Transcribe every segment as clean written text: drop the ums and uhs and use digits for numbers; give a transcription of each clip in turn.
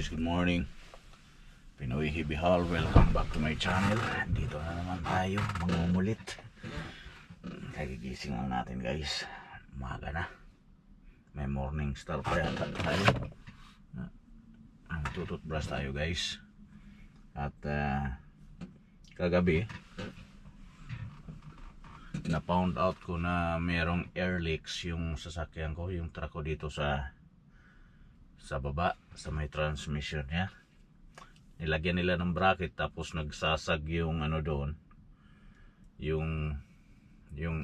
guys, good morning. Pinoy Hibihal, welcome back to my channel. Dito na naman tayo, mangumulit. Kagigising lang natin guys. Umaga na. May morning star pa yata tayo. Tututbrush tayo guys. At kagabi na found out ko na mayroong air leaks yung sasakyan ko, yung truck ko dito sa baba, sa may transmission niya. Nilagyan nila ng bracket tapos nagsasag yung ano doon, yung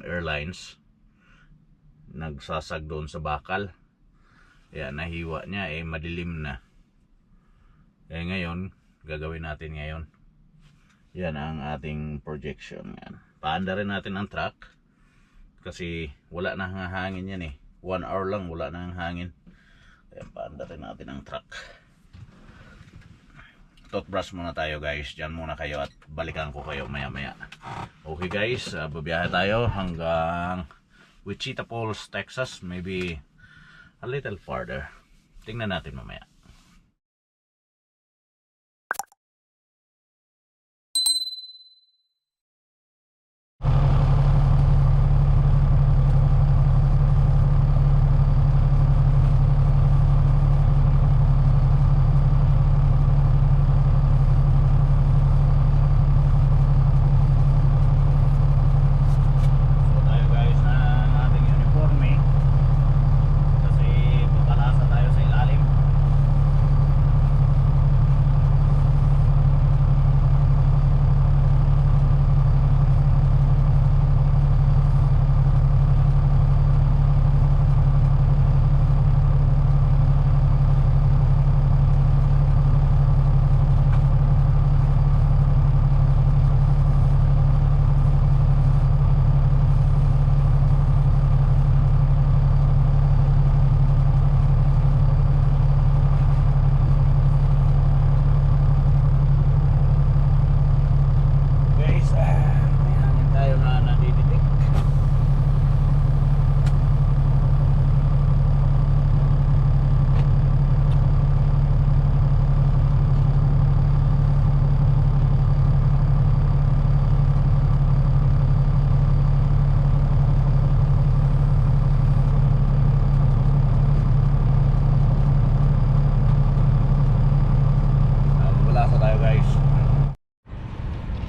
airlines, nagsasag doon sa bakal. Kaya nahiwa niya, madilim na. Ngayon gagawin natin ngayon. Yan ang ating projection. Yan, paanda rin natin ang truck kasi wala na hangin yan 1 hour lang wala na hangin. Kaya paanda rin natin ang truck. Toothbrush muna tayo guys. Diyan muna kayo at balikan ko kayo maya maya. Okay guys, babiyahe tayo hanggang Wichita Falls, Texas. Maybe a little farther. Tingnan natin mamaya.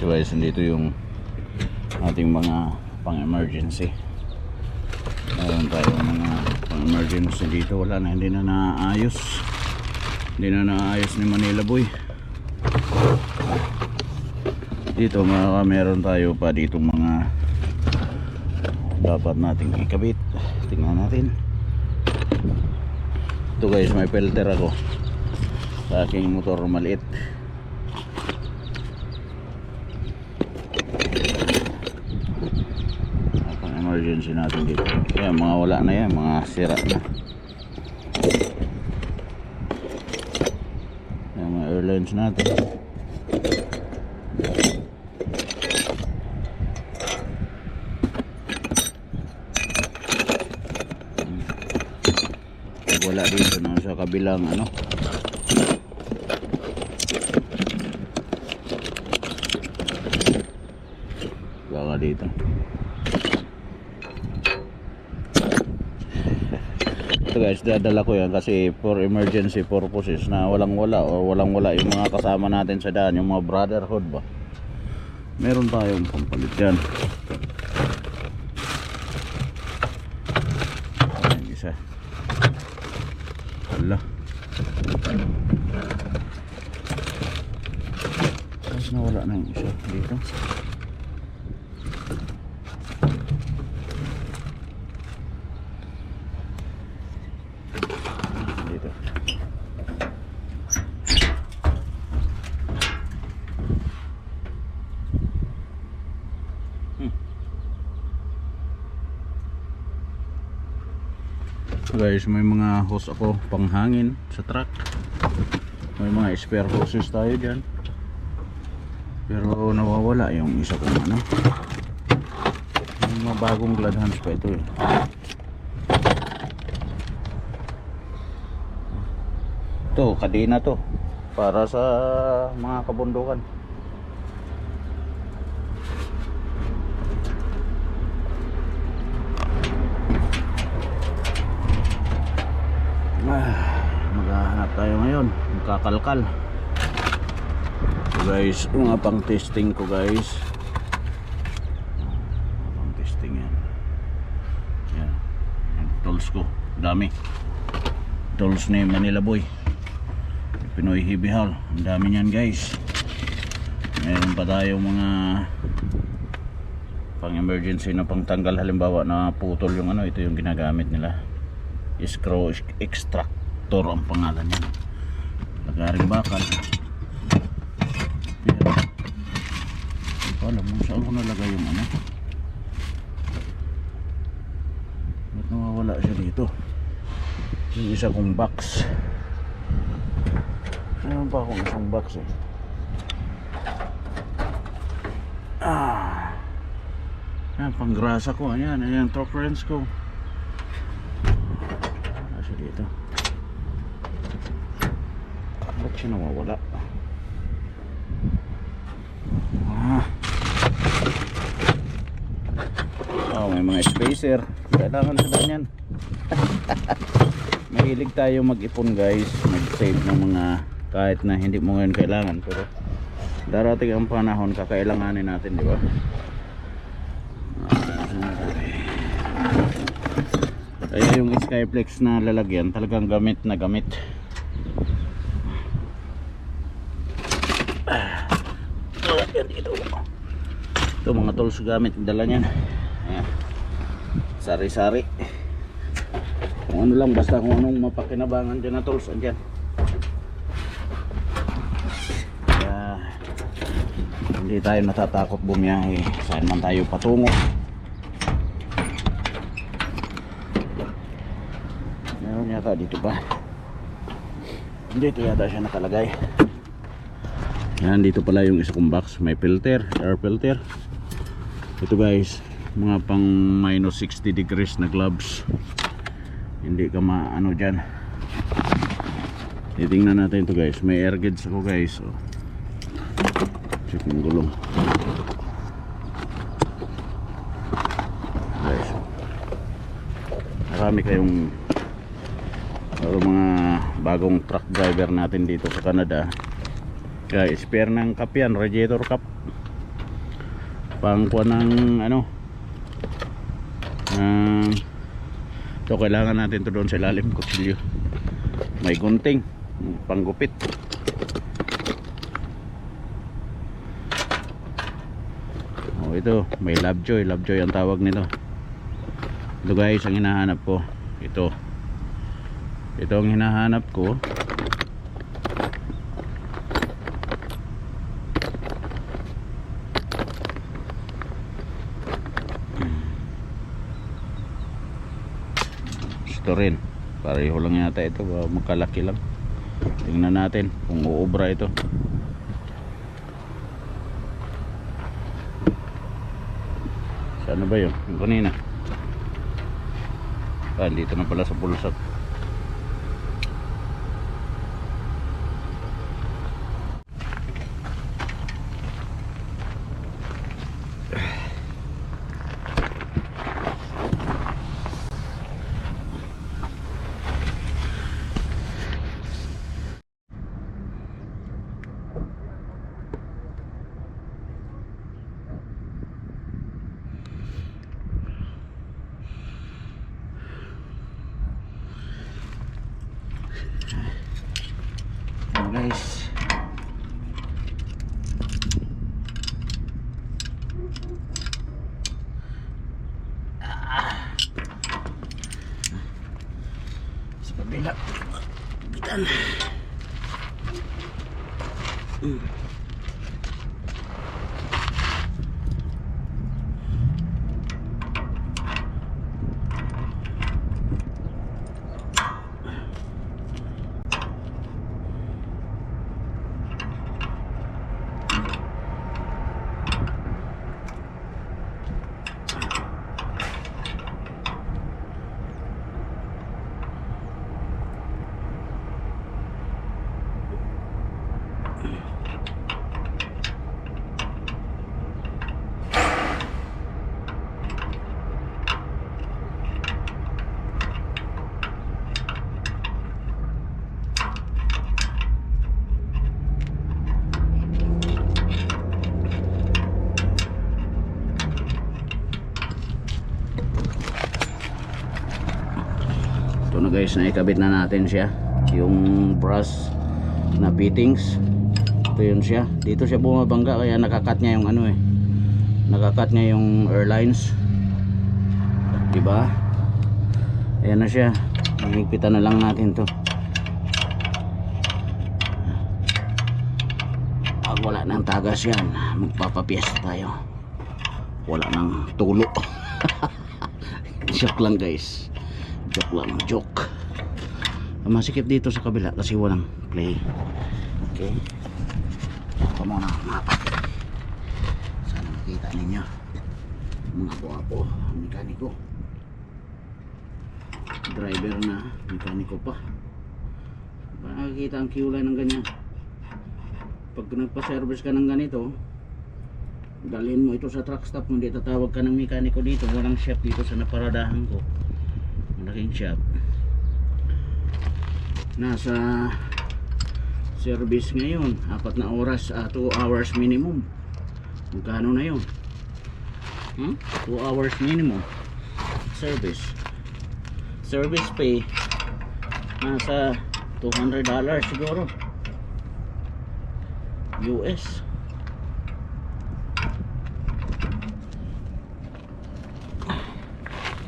Guys, dito yung ating mga pang-emergency. Meron tayong mga pang-emergency dito. Wala na, hindi na naayos. Hindi na naayos ni Manila Boy. Dito meron tayo pa dito mga dapat nating ikabit. Tingnan natin. Ito guys, may filter ako sa aking motor maliit. Emergency natin dito. Kaya mga wala na yan, mga sira na. Kaya mga airlines natin. Wala dito no, sa kabilang ano. Wala dito. Ito guys, dadala ko yan kasi for emergency purposes na walang wala yung mga kasama natin sa daan, yung mga brotherhood ba, meron tayong pampalit yan. Ayan isa. Wala tapos nawala na yung isa dito. Guys, may mga hose ako panghangin sa truck. May mga spare hoses tayo dyan, pero nawawala yung isa kong ano, yung mga bagong glad hands pa ito Ito, kadena to. para sa mga kabundukan. Maghahanap tayo ngayon, magkakalkal. So guys, mga pang testing ko guys. Pang testing yan. Yan. Yan tools ko, dami. Tools ni Manila Boy, Pinoy Heavy Haul, ang dami niyan guys. Meron pa tayo mga pang emergency na pang tanggal, halimbawa na putol yung ano, ito yung ginagamit nila. Screw extractor ang pangalan niya. Lagaring bakal. Pero hindi ko alam kung saan ko nalagay yung ano. Ba't nawawala siya dito? Yung isa kong box. Meron pa akong isang box eh. Yan, panggrasa ko. Ayan, ayan, torque wrench ko. Nasa dito. Ba't siya nawawala? Oh, may mga spacer. Kailangan sa ganyan. Mahilig tayo mag-ipon guys, mag-save ng mga kahit na hindi mo ngayon kailangan, pero darating ang panahon kakailanganin natin, di ba? Kaya yung Skyflex na lalagyan talagang gamit na gamit. Ito mga tools gamit, dala niyan. Ayan. Sari-sari. Kung ano lang, basta kung anong mapakinabangan dyan na tools, andyan. Kaya hindi tayo natatakot bumiyahe saan man tayo patungo. Meron yata dito pa. Dito yata siya nakalagay. Yan, dito pala yung isa kong box. May filter, air filter. Ito guys, mga pang minus 60 degrees na gloves. Hindi ka maano dyan. Titingnan natin ito guys. May air gauge ako guys. So, check yung gulong guys. Marami kayong mga bagong truck driver natin dito sa Canada. Kaya spare ng cap yan, radiator cap. Pangkuha ng ano, ito kailangan natin to doon sa ilalim, kutsilyo. May gunting, panggupit. Oh, ito may Lovejoy ang tawag nito. Ito guys ang hinahanap ko. Ito ang hinahanap ko. Ito rin, pareho lang yata ito, magkalaki lang. Tingnan natin kung uubra ito. Saan ba yun? Yung kanina. Dito na pala sa pulsat. Guys, sa kabila bitan. guys, naikabit na natin siya, yung brass na fittings. Ito yun siya, dito siya bumabangga kaya nakakat niya yung ano eh, nakakat niya yung airlines, diba? Ayan na siya, higpitan na lang natin to. Pag wala nang tagas yan, magpapapiesta tayo, wala nang tulo. Joke lang guys, joke lang, joke. Masikip dito sa kabila kasi walang play. Okay, ito muna mapa, sana makita ninyo mga guwapo, mekaniko, driver na, mekaniko pa. Makikita ang Q-line ng ganyan. Pag nagpa-service ka ng ganito, dalhin mo ito sa truck stop, hindi tatawag ka ng mekaniko dito. Walang shop dito sa naparadahan ko, malaking shop. Nasa service ngayon 4 na oras, 2 hours minimum. Magkano na yun? 2 hours minimum service. Service pay nasa $200 siguro US.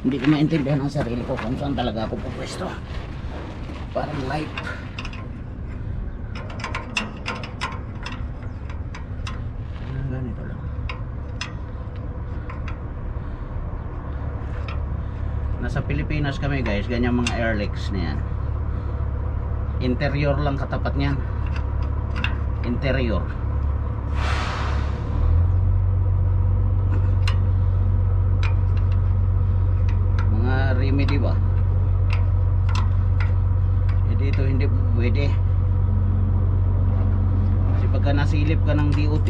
Hindi ko maintindihan ang sarili ko kung saan talaga ako pupwesto. Parang life. Ganito lang. Nasa Pilipinas kami guys, ganyan mga airlex na yan. Interior lang katapat niyan. Interior. Remedy ba? Dito hindi pwede. Kasi pagka nasilip ka ng DOT,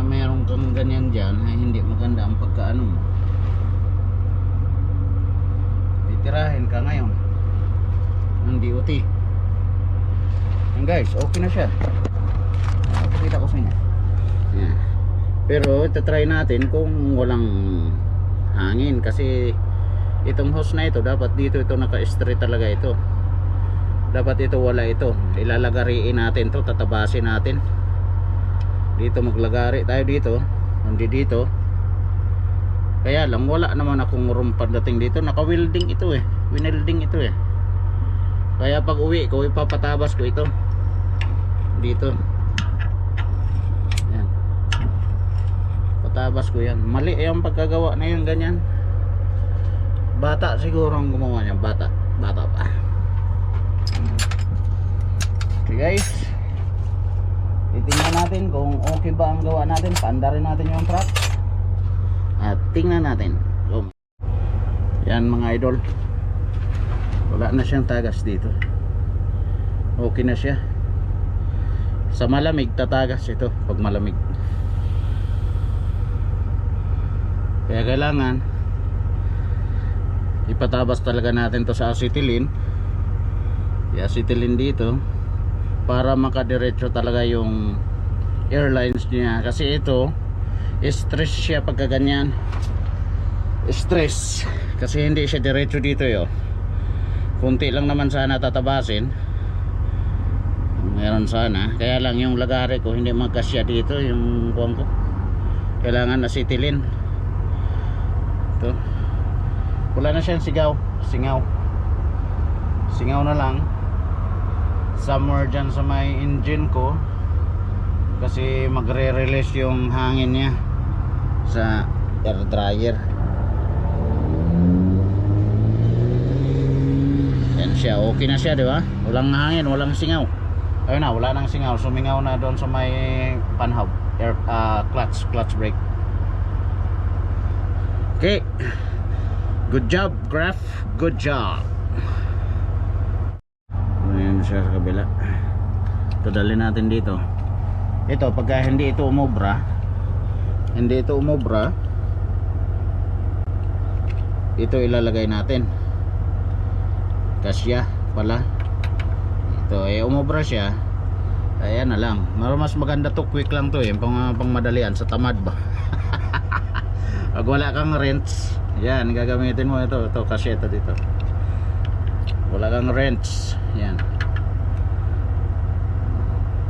meron kang ganyan dyan, hindi maganda ang pagkaano mo. Titirahin ka ngayon ng DOT. Yan guys, okay na siya. Pakita ko sa inyo. Yan. Pero itatry natin kung walang hangin, kasi itong hose na ito dapat dito ito naka-straight talaga ito. Dapat ito wala ito. Ilalagariin natin to, tatabasin natin. Dito maglagari tayo dito, hindi dito. Kaya lang wala naman akong room pagdating dito. Naka-welding ito eh. Winelding ito eh. Kaya pag uwi ko ipapatabas ko ito dito. Tabas ko yan. Mali yung pagkagawa na yun, ganyan. Bata siguro ang gumawa niya. Bata pa. Okay guys, titingnan natin kung okay ba ang gawa natin. Paandarin natin yung truck at tingnan natin. Yan mga idol, wala na siyang tagas dito. Okay na siya. Sa malamig tatagas ito pag malamig. Kaya kailangan ipatabas talaga natin to sa acetylene. I-acetylene dito para makadiretso talaga yung airlines niya. Kasi ito stress siya pagka ganyan. Stress kasi hindi siya diretso dito yo. Kunti lang naman sana tatabasin. Meron sana. Kaya lang yung lagari ko hindi magkasya dito yung kuwang ko. Kailangan acetylene. Ito. Wala na siyang singaw na lang somewhere dyan sa may engine ko, kasi magre-release yung hangin niya sa air dryer. Yan siya, okay na siya, di ba? Walang hangin, walang singaw. Ayun na, wala nang singaw. Sumingaw na doon sa may panhub, air, clutch brake. Okay, good job Graf, good job. Ayan siya sa kabila. Ito dalhin natin dito. Ito pagka hindi ito umobra, ito ilalagay natin. Kasya pala. Ito umobra siya. Ayan na lang. Mas maganda to, quick lang to pang madalian sa tamad ba. Pag wala kang wrench, yan gagamitin mo ito kasi ito dito. wala kang wrench. Yan.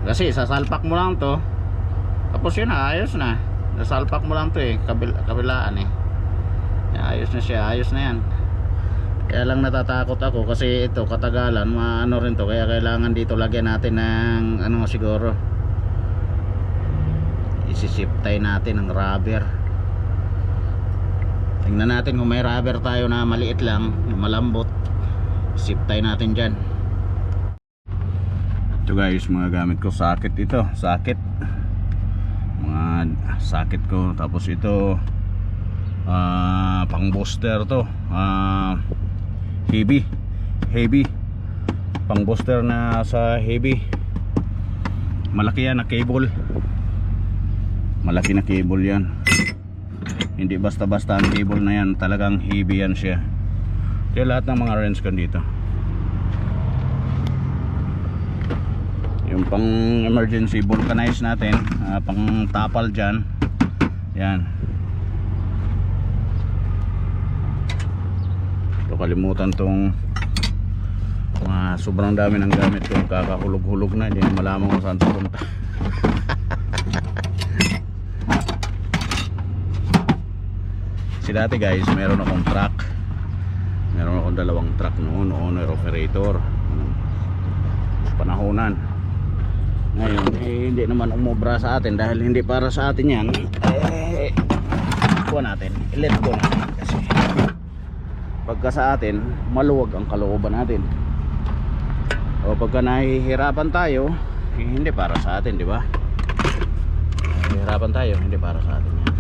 Kasi sasalpak mo lang to, tapos yun na, ayos na. Nasalpak mo lang to eh, kabilaan eh. Ayos na siya, ayos na yan. Kaya lang natatakot ako kasi ito katagalan, maano rin to, kaya kailangan dito lagyan natin ng ano siguro, isisip tie natin ng rubber. Tingnan natin kung may rubber tayo na maliit lang, malambot, zip tie natin dyan. Ito guys, mga gamit ko, socket ito, socket, mga socket ko. Tapos ito pang booster to, heavy pang booster na sa heavy. Malaki yan na cable, malaki na cable yan, hindi basta basta ang cable na yan, talagang heavy yan siya. Kaya lahat ng mga wrench ko dito, yung pang emergency vulcanize natin, pang tapal dyan, yan. So, kalimutan tong sobrang dami ng gamit ko, kakahulog-hulog na, hindi na malaman kung saan pupunta. Kasi dati guys, meron akong truck, meron akong dalawang truck noon, owner operator, panahonan. Ngayon hindi naman umubra sa atin dahil hindi para sa atin yan. Kuha natin, let go natin, kasi pagka sa atin maluwag ang kalooban natin, o pagka nahihirapan tayo, hindi para sa atin, di ba? Nahihirapan tayo, hindi para sa atin yan.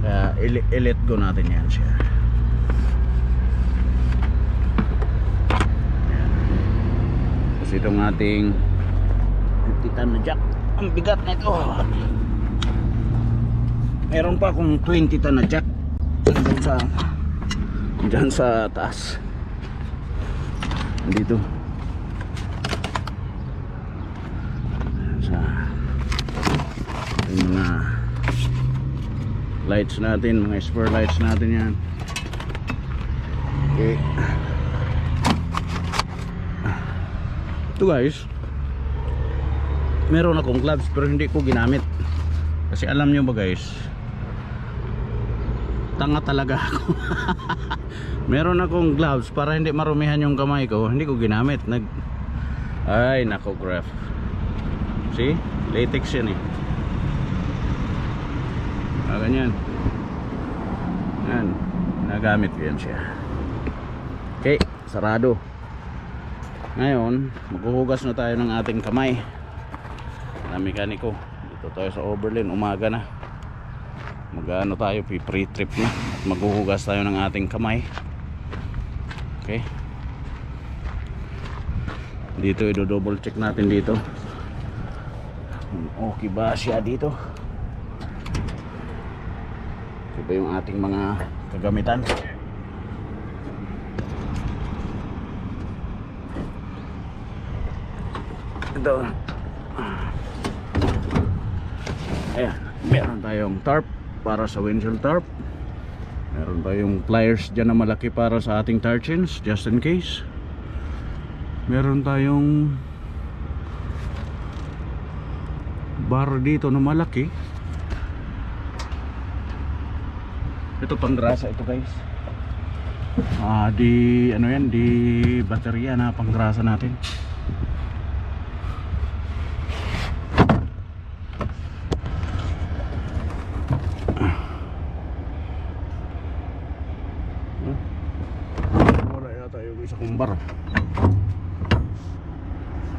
Kaya i-let go natin yan siya. Yan. Tapos itong ating titan na jack, ang bigat na ito. Meron pa akong 20 ton na jack dyan sa taas, dito sa yung mga lights natin, mga spare lights natin yan. Okay, ito guys, meron akong gloves pero hindi ko ginamit kasi alam nyo ba guys, tanga talaga ako. Meron akong gloves para hindi marumihan yung kamay ko, hindi ko ginamit. Ay nako, graph, see, latex yan eh. Ganyan yan, nagamit ko yan siya. Okay, sarado. Ngayon maghuhugas na tayo ng ating kamay na mekaniko. Dito tayo sa Oberlin, umaga na, mag-ano tayo, pre-trip na, at maghuhugas tayo ng ating kamay. Okay, dito i-double check natin dito, okay ba siya dito, ito ba yung ating mga kagamitan. Ito, ayan, meron tayong tarp para sa windshield tarp. Meron tayong pliers dyan na malaki para sa ating tarchins, just in case. Meron tayong bar dito na malaki. Ito panggrasa ito guys. Di ano yan, di baterya na panggrasa natin. Wala yata yung isa kong bar.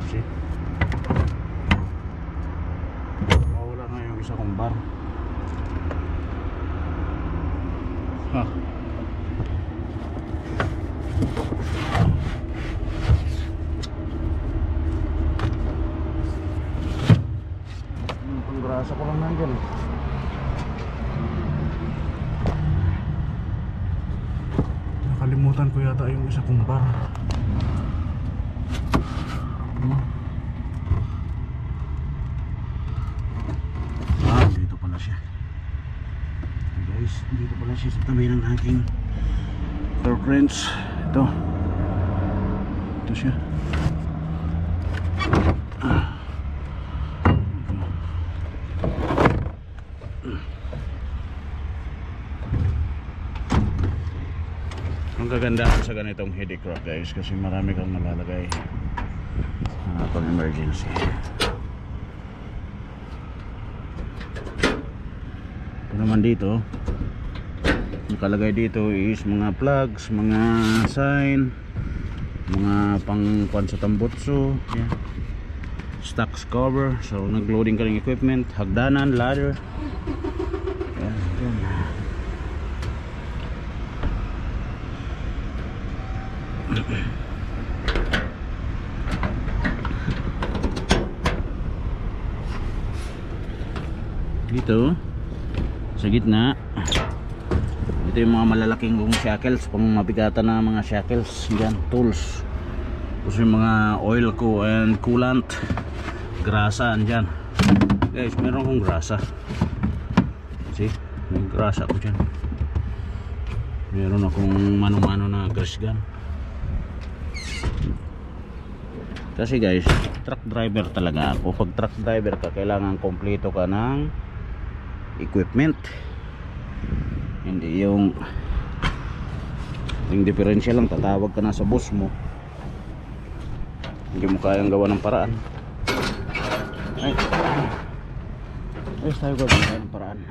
See? Wala na yung isa kong bar. Ha. Yung panggrasa ko lang nandyan. Nakalimutan ko yata yung isa kong bar. Dito pala siya. Guys, dito pala siya sa tabi ng aking torque wrench. Ito. Ito siya. Ang kagandahan sa ganitong headache rack guys, kasi marami kang nalalagay pang emergency. Ito naman dito, nakalagay dito is mga plugs, mga sign, mga pang kwan sa tambutso, yan. Stocks cover, so nag-loading ka ng equipment, hagdanan, ladder, yan, yan. Dito sa gitna, ito yung mga malalaking shackles, pang mabigatan na mga shackles, yan, tools. Tapos yung mga oil ko and coolant, grasa andyan guys, meron akong grasa, see, may grasa ko dyan, meron akong mano-mano na grease gun. Kasi guys, truck driver talaga ako. Pag truck driver ka, kailangan kompleto ka ng equipment. Hindi yung differential lang, tatawag ka na sa boss mo, hindi mo kayang gawa ng paraan. Ayos tayo gagawa ng paraan.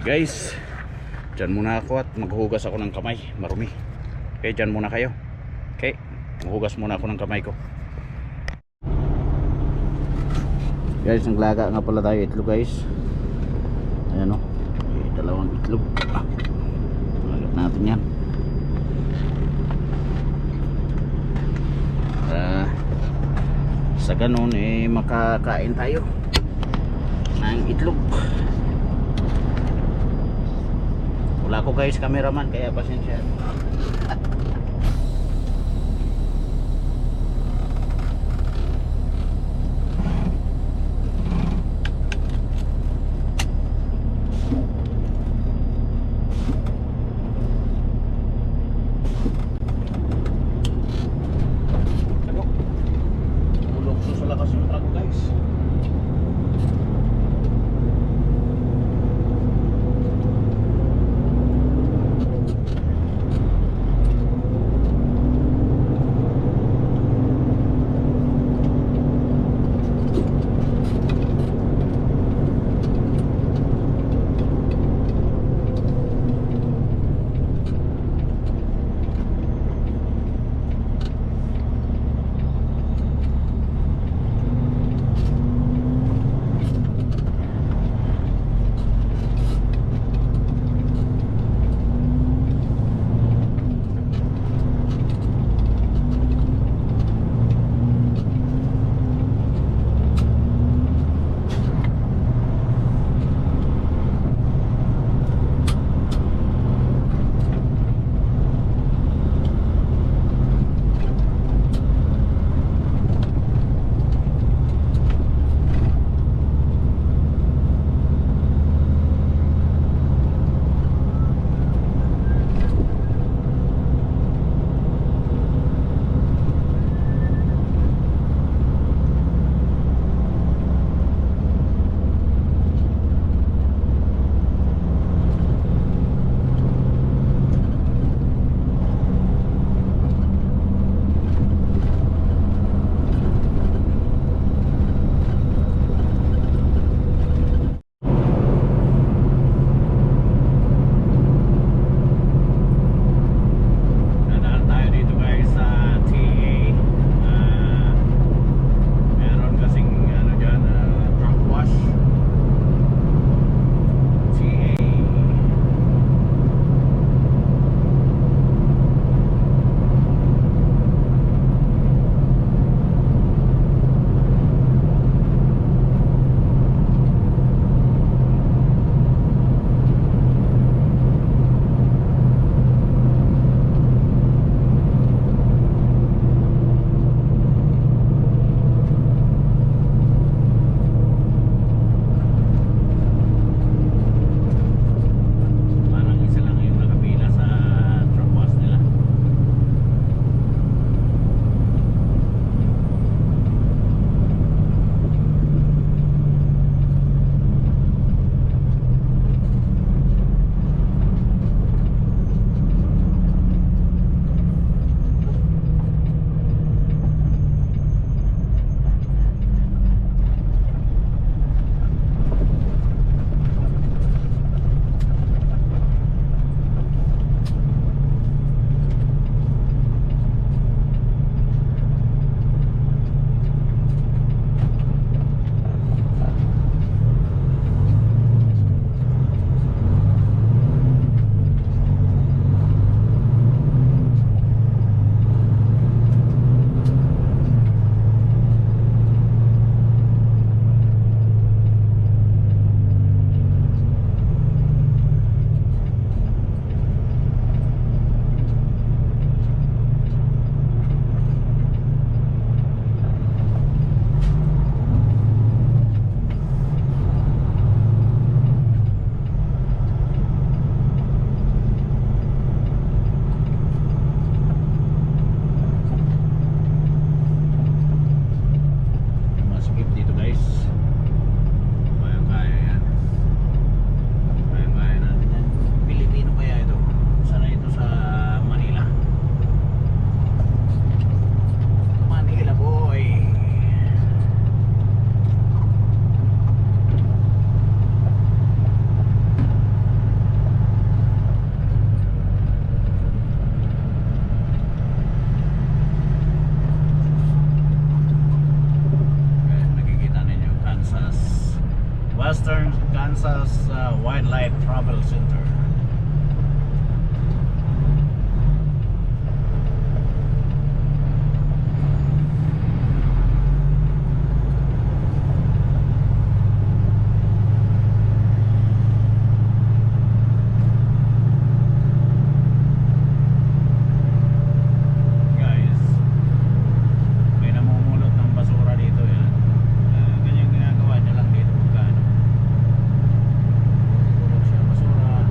Guys, dyan muna ako at maghugas ako ng kamay, marumi. Okay, dyan muna kayo. Okay, maghugas muna ako ng kamay ko. Guys, naglaga nga pala tayo itlog guys. Ayan o, okay, dalawang itlog. Lagat natin yan. Sa ganun eh makakain tayo ng itlog. Wala ko guys cameraman, kaya pasensya. Ulog sa lakas yung truck guys. Western Kansas Wildlife Travel Center. Guys, may namumulot ng basura dito yan. Ganyan ginagawa niya lang dito pagkano. Pulot siya basura.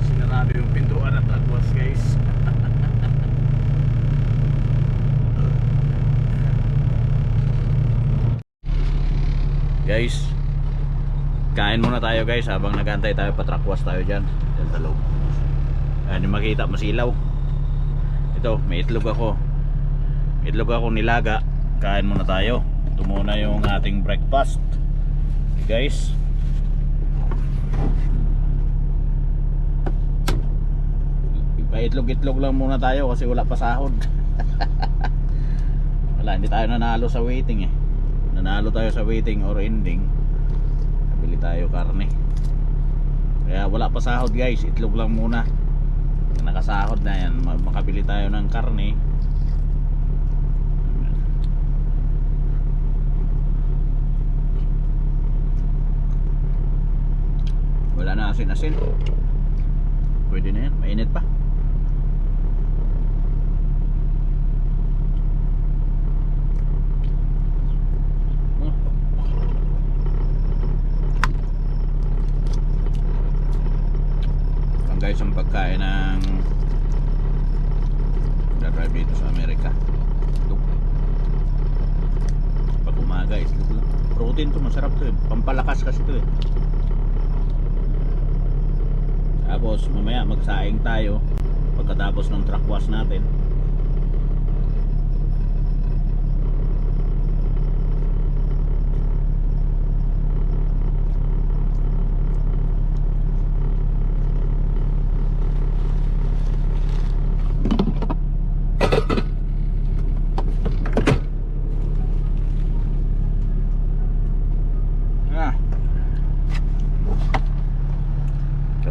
Sinarado yung pintuan at lagwas, guys. Guys, kain muna tayo guys habang nagantay tayo, patrakwas tayo dyan sa loob. Ayan yung makita, masilaw. Ito, may itlog ako. Itlog ako nilaga. Kain muna tayo. Ito muna yung ating breakfast, guys. Itlog-itlog lang muna tayo kasi wala pa sahod. Wala, hindi tayo nanalo sa waiting eh. Nanalo tayo sa waiting or ending, nabili tayo karne. Kaya wala pa sahod guys, itlog lang muna. Nakasahod na yan, makabili tayo ng karne. Wala na asin-asin. Pwede na yan, mainit pa. Guys, ang pagkain ng drive dito sa Amerika, itlog. Pag umaga, itlog lang. Protein to, masarap to eh. Pampalakas kasi to eh. Tapos mamaya magsaing tayo pagkatapos ng truck wash natin.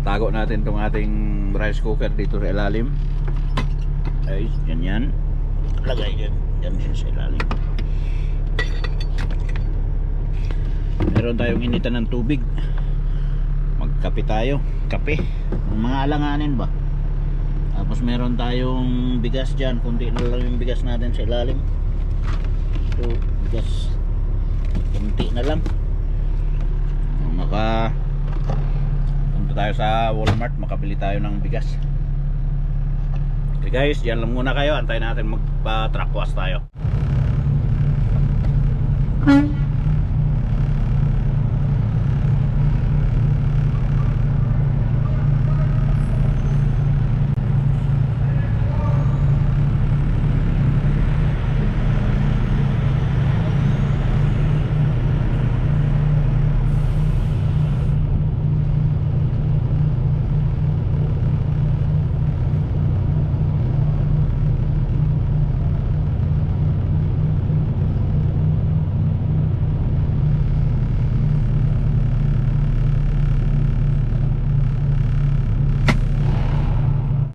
Tago natin tong ating rice cooker dito sa ilalim. Ay, yan. Lagay yan siya sa ilalim. Meron tayong initan ng tubig. Magkape tayo. Kape. Mga alanganin ba? Tapos meron tayong bigas dyan. Kunti na lang yung bigas natin sa ilalim. So, bigas kunti na lang. Tayo sa Walmart, makabili tayo ng bigas. Okay guys, diyan lang muna kayo. Antayin natin magpa-truck wash tayo.